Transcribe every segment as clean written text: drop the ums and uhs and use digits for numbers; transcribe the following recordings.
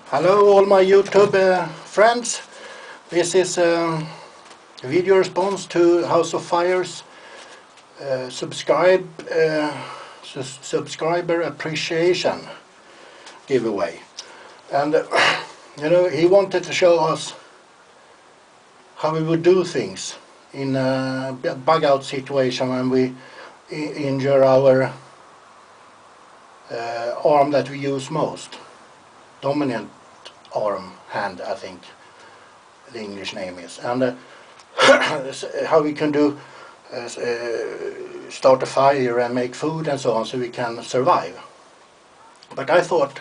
Hello all my YouTube friends. This is a video response to House of Fire's subscriber appreciation giveaway. And he wanted to show us how we would do things in a bug out situation when we injure our arm that we use most. Dominant arm, hand, I think the English name is, and how we can do start a fire and make food and so on, so we can survive. But I thought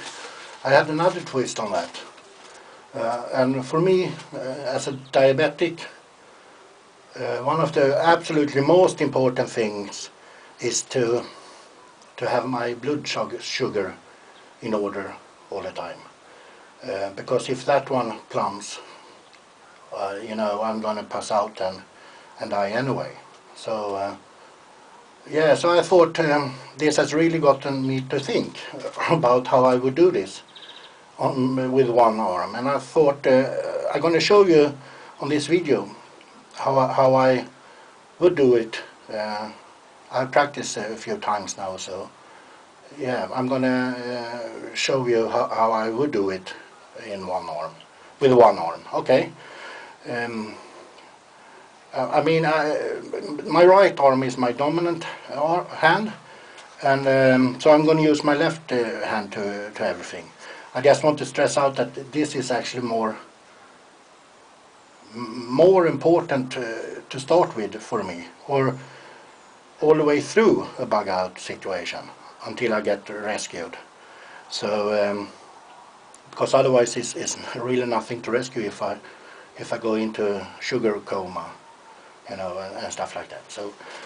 I had another twist on that, and for me, as a diabetic, one of the absolutely most important things is to have my blood sugar in order all the time. Because if that one plumbs, I'm gonna pass out and die anyway. So so I thought this has really gotten me to think about how I would do this with one arm, and I thought I'm gonna show you on this video how I would do it. I've practiced a few times now, so yeah, I'm gonna show you how I would do it in one arm, with one arm. Okay. My right arm is my dominant hand, and so I'm going to use my left hand to everything. I just want to stress out that this is actually more important to start with for me, or all the way through a bug out situation until I get rescued. So because otherwise it's really nothing to rescue if I go into sugar coma, and stuff like that.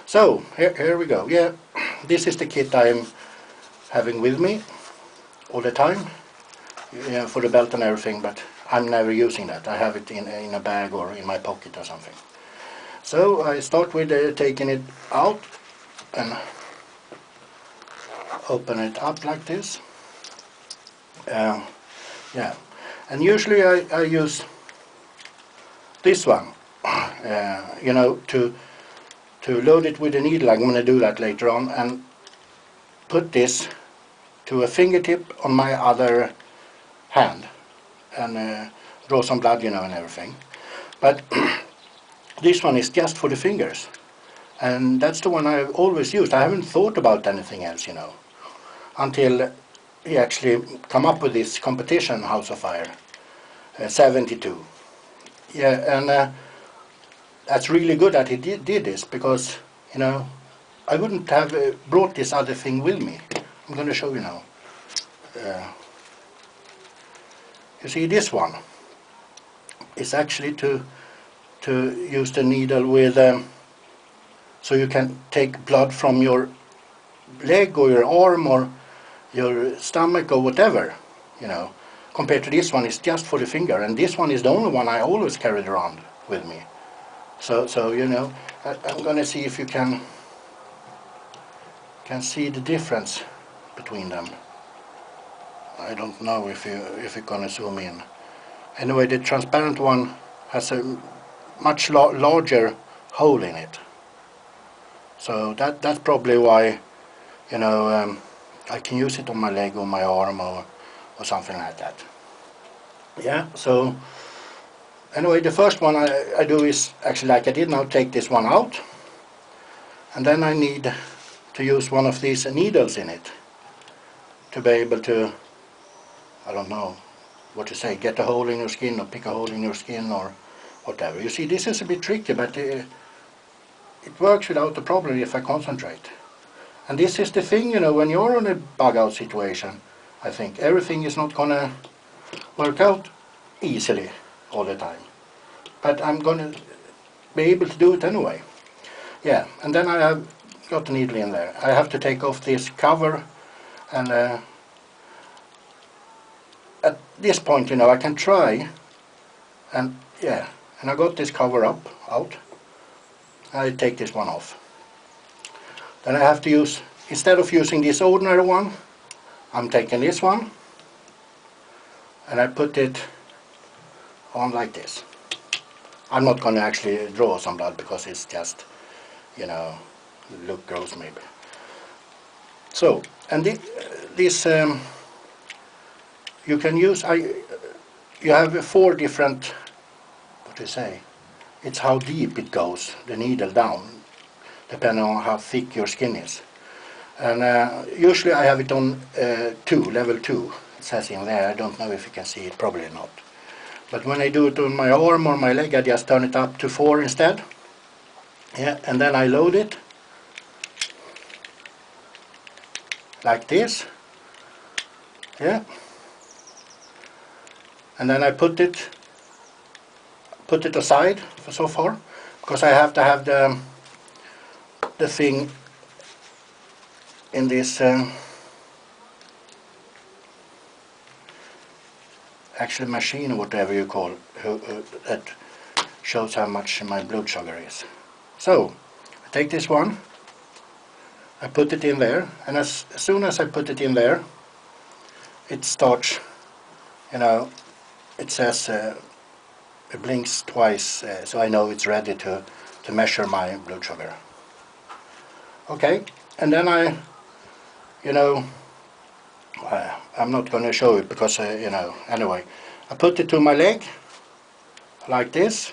So here we go. Yeah, this is the kit I'm having with me all the time, for the belt and everything, but I'm never using that. I have it in a bag or in my pocket or something. So I start with taking it out and open it up like this. Yeah, and usually I use this one, to load it with a needle. I'm going to do that later on, and put this to a fingertip on my other hand, and draw some blood, and everything. But this one is just for the fingers, and that's the one I've always used. I haven't thought about anything else, until he actually come up with this competition, House of Fire 72. Yeah, and that's really good that he did this, because I wouldn't have brought this other thing with me. I'm going to show you now. You see, this one is actually to use the needle with, so you can take blood from your leg or your arm or your stomach or whatever, compared to this one. It's just for the finger, and this one is the only one I always carried around with me. So I'm gonna see if you can see the difference between them. I don't know if you're gonna zoom in. Anyway, the transparent one has a much larger hole in it, so that's probably why I can use it on my leg or my arm or something like that. Yeah, so anyway, the first one I do is actually like I did now, take this one out, and then I need to use one of these needles in it to be able to, I don't know what to say, get a hole in your skin or pick a hole in your skin or whatever. You see, this is a bit tricky, but it works without a problem if I concentrate. And this is the thing, when you're in a bug out situation, I think everything is not gonna work out easily all the time. But I'm gonna be able to do it anyway. Yeah, and then I have got the needle in there. I have to take off this cover, and at this point, I can try, and yeah, and I got this cover out. I take this one off. Then I have to use, instead of using this ordinary one, I'm taking this one, and I put it on like this. I'm not going to actually draw some blood because it's just, you know, look gross maybe. So, and this you can use, you have 4 different, what do you say, it's how deep it goes, the needle down, depending on how thick your skin is. And usually I have it on 2, level 2, it says in there. I don't know if you can see it, probably not. But when I do it on my arm or my leg, I just turn it up to 4 instead. Yeah, and then I load it like this. Yeah. And then I put it aside for so far, because I have to have the thing in this actually machine, or whatever you call that shows how much my blood sugar is. So I take this one, I put it in there, and as soon as I put it in there, it starts, you know, it says it blinks twice, so I know it's ready to measure my blood sugar. Okay, and then I, you know, I'm not going to show it because, you know, anyway, I put it to my leg like this,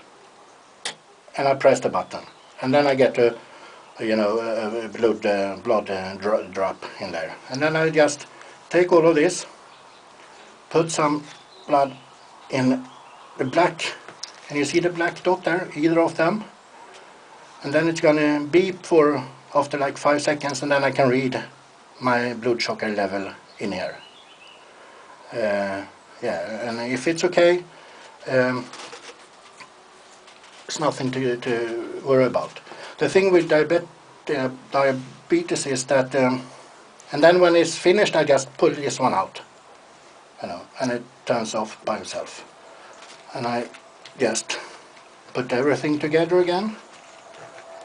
and I press the button, and then I get a, you know, a blood drop in there, and then I just take all of this, put some blood in the black, and you see the black dot there, either of them, and then it's gonna beep for after like 5 seconds, and then I can read my blood sugar level in here. Yeah, and if it's okay, it's nothing to worry about. The thing with diabetes is that, and then when it's finished, I just pull this one out, you know, and it turns off by itself. And I just put everything together again,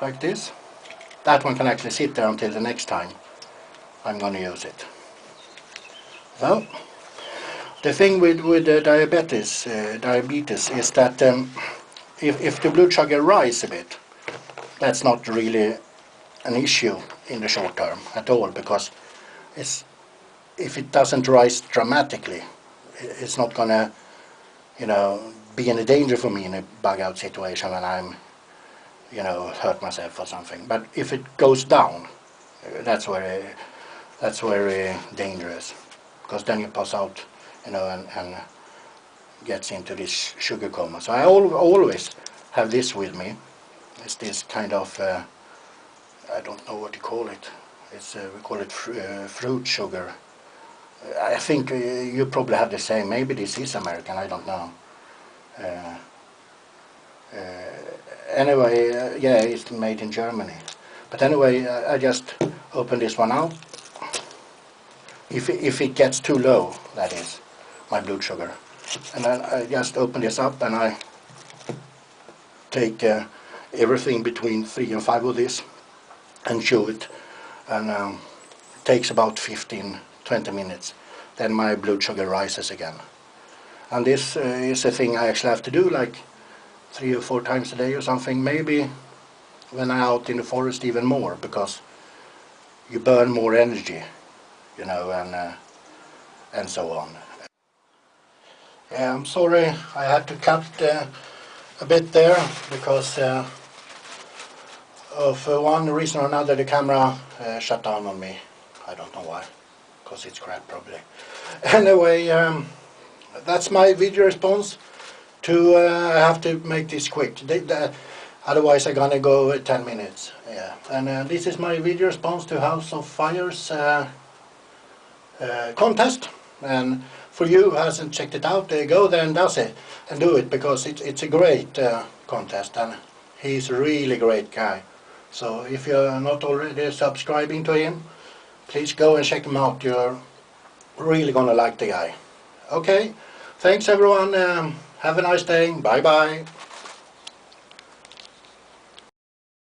like this. That one can actually sit there until the next time I'm going to use it. So, the thing with diabetes is that if the blood sugar rises a bit, that's not really an issue in the short term at all, because if it doesn't rise dramatically, it's not going to, you know, be any danger for me in a bug out situation when I'm, you know, hurt myself or something. But if it goes down, that's very dangerous, because then you pass out, you know, and gets into this sugar coma. So I always have this with me. It's this kind of, I don't know what you call it. It's we call it fruit sugar. I think you probably have the same. Maybe this is American, I don't know. Anyway, yeah, it's made in Germany. But anyway, I just open this one out. If it gets too low, that is, my blood sugar. And then I just open this up, and I take everything between 3 and 5 of this and chew it. And it takes about 15-20 minutes. Then my blood sugar rises again. And this is a thing I actually have to do like 3 or 4 times a day or something. Maybe when I'm out in the forest even more, because you burn more energy, you know, and so on. Yeah, I'm sorry I had to cut a bit there because of one reason or another the camera shut down on me. I don't know why, because it's crap probably. Anyway, that's my video response to, I have to make this quick, otherwise I'm gonna go 10 minutes. Yeah, and this is my video response to House of Fire's contest. And for you who hasn't checked it out, go there and do it, because it's a great contest, and he's a really great guy. So if you're not already subscribing to him, please go and check him out. You're really gonna like the guy. Okay, thanks everyone. Have a nice day. Bye bye.